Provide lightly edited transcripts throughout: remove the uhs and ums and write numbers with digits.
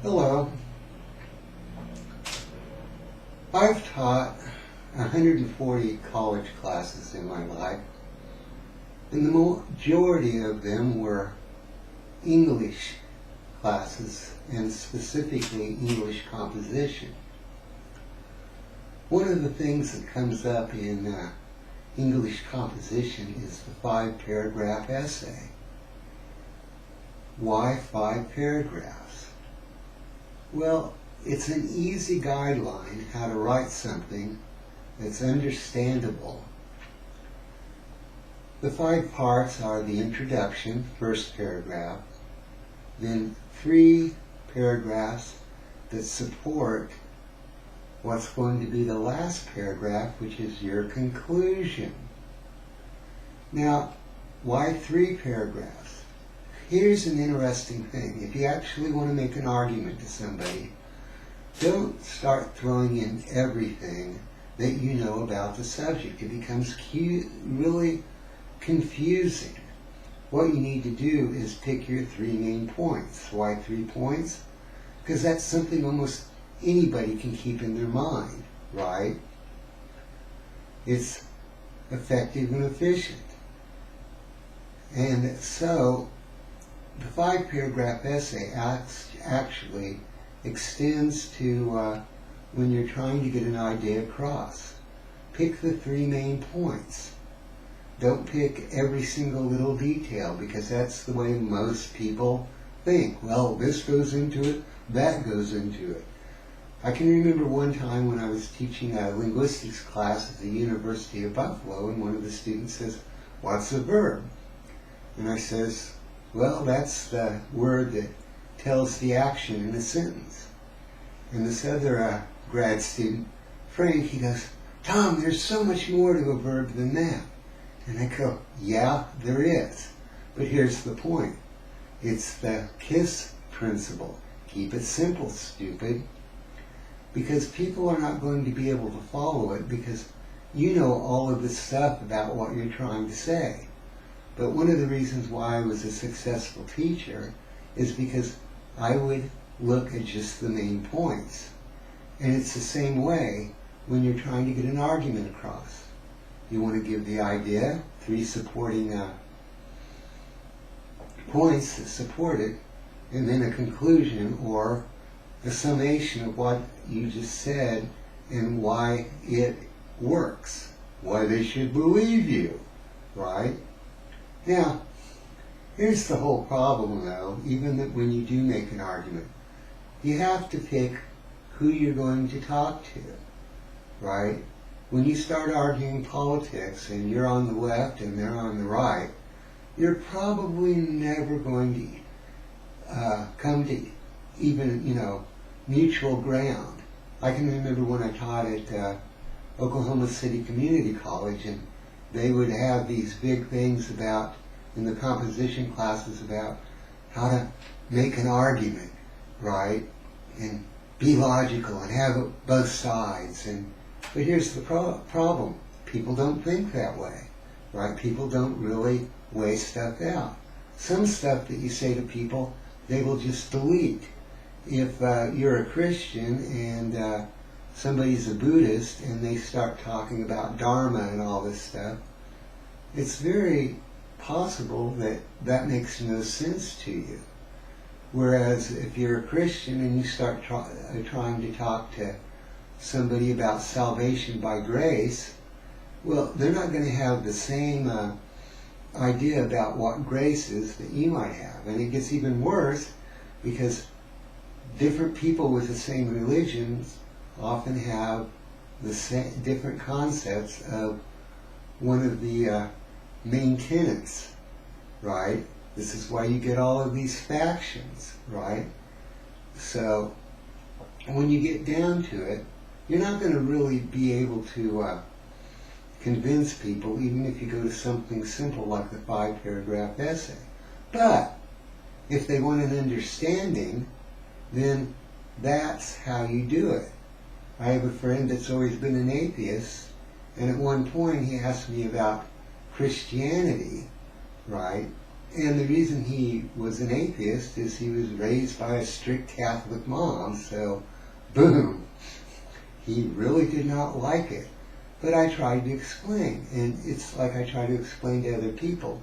Hello. I've taught 140 college classes in my life, and the majority of them were English classes, and specifically English composition. One of the things that comes up in English composition is the 5-paragraph essay. Why 5 paragraphs? Well, it's an easy guideline how to write something that's understandable. The 5 parts are the introduction, first paragraph, then 3 paragraphs that support what's going to be the last paragraph, which is your conclusion. Now, why 3 paragraphs? Here's an interesting thing. If you actually want to make an argument to somebody, don't start throwing in everything that you know about the subject. It becomes really confusing. What you need to do is pick your 3 main points. Why 3 points? Because that's something almost anybody can keep in their mind, right? It's effective and efficient. And so, the 5-paragraph essay actually extends to when you're trying to get an idea across. Pick the 3 main points. Don't pick every single little detail, because that's the way most people think. Well, this goes into it, that goes into it. I can remember one time when I was teaching a linguistics class at the University of Buffalo, and one of the students says, "What's a verb?" And I says, "Well, that's the word that tells the action in a sentence." And this other grad student, Frank, he goes, "Tom, there's so much more to a verb than that." And I go, "Yeah, there is. But here's the point. It's the KISS principle. Keep it simple, stupid." Because people are not going to be able to follow it, because you know all of this stuff about what you're trying to say. But one of the reasons why I was a successful teacher is because I would look at just the main points. And it's the same way when you're trying to get an argument across. You want to give the idea, 3 supporting points that support it, and then a conclusion or a summation of what you just said and why it works, why they should believe you, right? Now, here's the whole problem, though, even that when you do make an argument. You have to pick who you're going to talk to, right? When you start arguing politics and you're on the left and they're on the right, you're probably never going to come to even, mutual ground. I can remember when I taught at Oklahoma City Community College, and they would have these big things about, in the composition classes, about how to make an argument, right? And be logical and have both sides. But here's the problem. People don't think that way, right? People don't really weigh stuff out. Some stuff that you say to people, they will just delete. If you're a Christian and somebody's a Buddhist and they start talking about Dharma and all this stuff, it's very possible that that makes no sense to you. Whereas if you're a Christian and you start trying to talk to somebody about salvation by grace, well, they're not going to have the same idea about what grace is that you might have. And it gets even worse, because different people with the same religions often have the same different concepts of one of the main tenets, right? This is why you get all of these factions, right? So when you get down to it, you're not going to really be able to convince people, even if you go to something simple like the 5-paragraph essay. But if they want an understanding, then that's how you do it. I have a friend that's always been an atheist, and at one point he asked me about Christianity, right? And the reason he was an atheist is he was raised by a strict Catholic mom, so boom, he really did not like it. But I tried to explain, and it's like I try to explain to other people.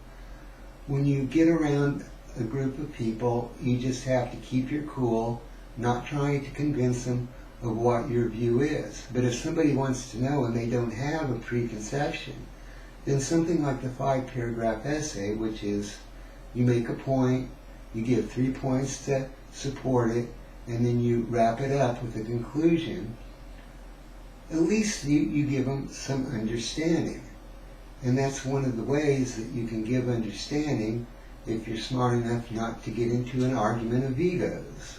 When you get around a group of people, you just have to keep your cool, not trying to convince them of what your view is. But if somebody wants to know and they don't have a preconception, then something like the 5-paragraph essay, which is you make a point, you give 3 points to support it, and then you wrap it up with a conclusion, at least you give them some understanding. And that's one of the ways that you can give understanding if you're smart enough not to get into an argument of egos.